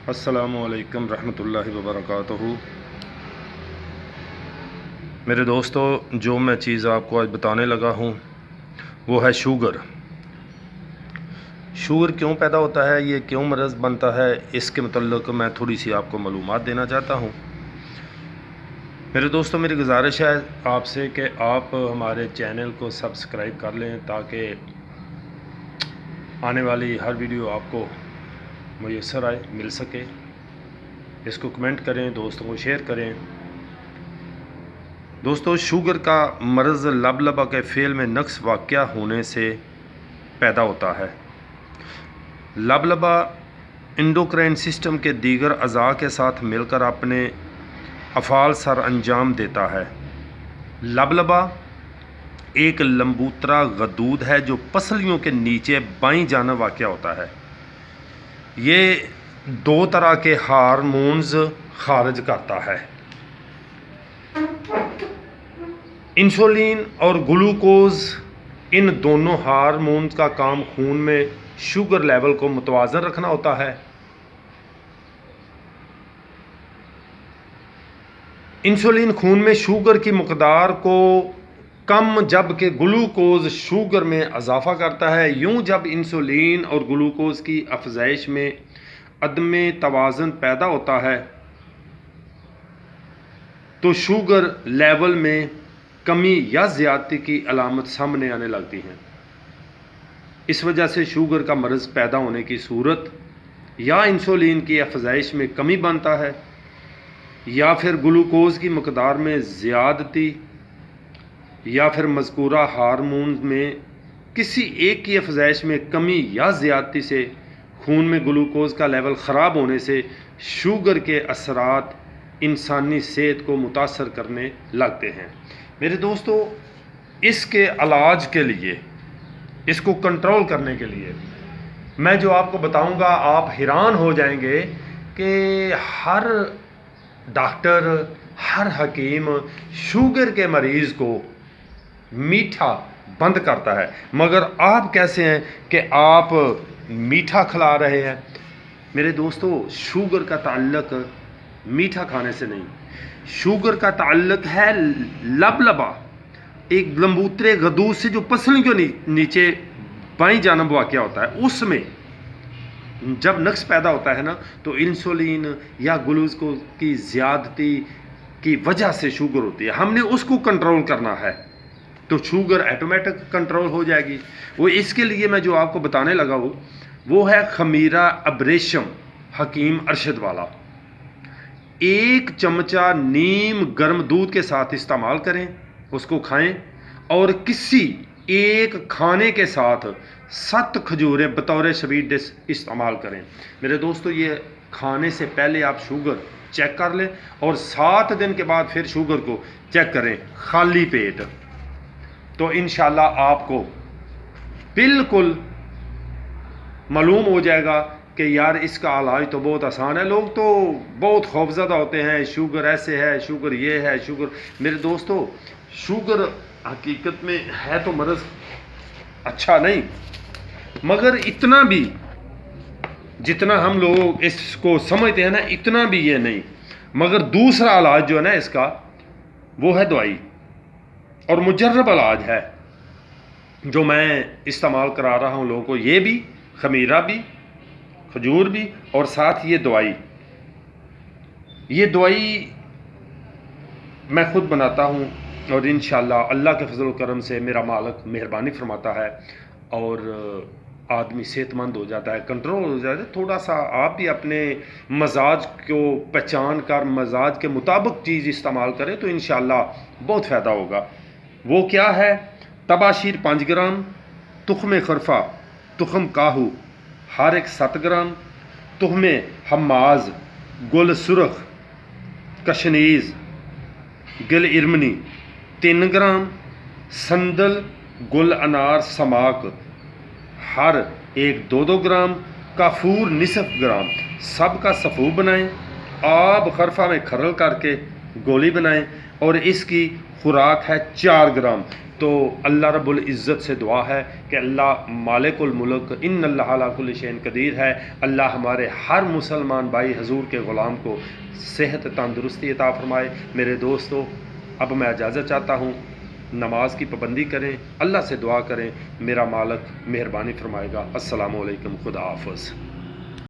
السلام علیکم رحمۃ اللہ وبرکاتہ۔ میرے دوستو، جو میں چیز آپ کو آج بتانے لگا ہوں وہ ہے شوگر۔ شوگر کیوں پیدا ہوتا ہے، یہ کیوں مرض بنتا ہے، اس کے متعلق میں تھوڑی سی آپ کو معلومات دینا چاہتا ہوں۔ میرے دوستو، میری گزارش ہے آپ سے کہ آپ ہمارے چینل کو سبسکرائب کر لیں تاکہ آنے والی ہر ویڈیو آپ کو میسر آئے، مل سکے۔ اس کو کمنٹ کریں، دوستوں کو شیئر کریں۔ دوستو، شوگر کا مرض لبلبہ کے فعل میں نقص واقع ہونے سے پیدا ہوتا ہے۔ لبلبہ انڈوکرائن سسٹم کے دیگر اعضاء کے ساتھ مل کر اپنے افعال سر انجام دیتا ہے۔ لبلبہ ایک لمبوترا غدود ہے جو پسلیوں کے نیچے بائیں جانب واقع ہوتا ہے۔ یہ دو طرح کے ہارمونز خارج کرتا ہے، انسولین اور گلوکوز۔ ان دونوں ہارمونز کا کام خون میں شوگر لیول کو متوازن رکھنا ہوتا ہے۔ انسولین خون میں شوگر کی مقدار کو کم جبکہ گلوکوز شوگر میں اضافہ کرتا ہے۔ یوں جب انسولین اور گلوکوز کی افزائش میں عدم توازن پیدا ہوتا ہے تو شوگر لیول میں کمی یا زیادتی کی علامت سامنے آنے لگتی ہیں۔ اس وجہ سے شوگر کا مرض پیدا ہونے کی صورت یا انسولین کی افزائش میں کمی بنتا ہے یا پھر گلوکوز کی مقدار میں زیادتی یا پھر مذکورہ ہارمون میں کسی ایک کی افزائش میں کمی یا زیادتی سے خون میں گلوکوز کا لیول خراب ہونے سے شوگر کے اثرات انسانی صحت کو متاثر کرنے لگتے ہیں۔ میرے دوستو، اس کے علاج کے لیے، اس کو کنٹرول کرنے کے لیے میں جو آپ کو بتاؤں گا آپ حیران ہو جائیں گے کہ ہر ڈاکٹر، ہر حکیم شوگر کے مریض کو میٹھا بند کرتا ہے، مگر آپ کیسے ہیں کہ آپ میٹھا کھلا رہے ہیں؟ میرے دوستو، شوگر کا تعلق میٹھا کھانے سے نہیں، شوگر کا تعلق ہے لبلبہ، ایک لمبوترے غدود سے جو پسلیوں کے نیچے بائیں جانب واقع ہوتا ہے۔ اس میں جب نقص پیدا ہوتا ہے نا تو انسولین یا گلوکوز کی زیادتی کی وجہ سے شوگر ہوتی ہے۔ ہم نے اس کو کنٹرول کرنا ہے تو شوگر آٹومیٹک کنٹرول ہو جائے گی۔ وہ اس کے لیے میں جو آپ کو بتانے لگا ہوں وہ ہے خمیرہ ابریشم حکیم ارشد والا۔ 1 چمچہ نیم گرم دودھ کے ساتھ استعمال کریں، اس کو کھائیں، اور کسی ایک کھانے کے ساتھ 7 کھجوریں بطور سویٹ ڈش استعمال کریں۔ میرے دوستو، یہ کھانے سے پہلے آپ شوگر چیک کر لیں اور 7 دن کے بعد پھر شوگر کو چیک کریں خالی پیٹ، تو انشاءاللہ آپ کو بالکل معلوم ہو جائے گا کہ یار اس کا علاج تو بہت آسان ہے۔ لوگ تو بہت خوفزدہ ہوتے ہیں، شوگر ایسے ہے، شوگر یہ ہے، شوگر۔ میرے دوستو، شوگر حقیقت میں ہے تو مرض اچھا نہیں، مگر اتنا بھی جتنا ہم لوگ اس کو سمجھتے ہیں نا اتنا بھی یہ نہیں۔ مگر دوسرا علاج جو ہے نا اس کا وہ ہے دوائی، اور مجرب علاج ہے جو میں استعمال کرا رہا ہوں لوگوں کو، یہ بھی خمیرہ بھی، کھجور بھی، اور ساتھ یہ دوائی۔ یہ دوائی میں خود بناتا ہوں اور انشاءاللہ اللہ کے فضل و کرم سے میرا مالک مہربانی فرماتا ہے اور آدمی صحت مند ہو جاتا ہے، کنٹرول ہو جاتا ہے۔ تھوڑا سا آپ بھی اپنے مزاج کو پہچان کر مزاج کے مطابق چیز استعمال کریں تو انشاءاللہ بہت فائدہ ہوگا۔ وہ کیا ہے؟ تباشیر 5 گرام، تخم خرفہ، تخم کاہو ہر ایک 7 گرام، تخم حماز، گل سرخ، کشنیز، گل ارمنی 3 گرام، سندل، گل انار سماک ہر ایک 2 گرام، کافور نصف گرام، سب کا صفو بنائیں، آب خرفہ میں کھرل کر کے گولی بنائیں اور اس کی خوراک ہے 4 گرام۔ تو اللہ رب العزت سے دعا ہے کہ اللہ مالک الملک ان اللہ علی کل شیء قدیر ہے، اللہ ہمارے ہر مسلمان بھائی حضور کے غلام کو صحت تندرستی عطا فرمائے۔ میرے دوستو، اب میں اجازت چاہتا ہوں، نماز کی پابندی کریں، اللہ سے دعا کریں، میرا مالک مہربانی فرمائے گا۔ السلام علیکم، خدا حافظ۔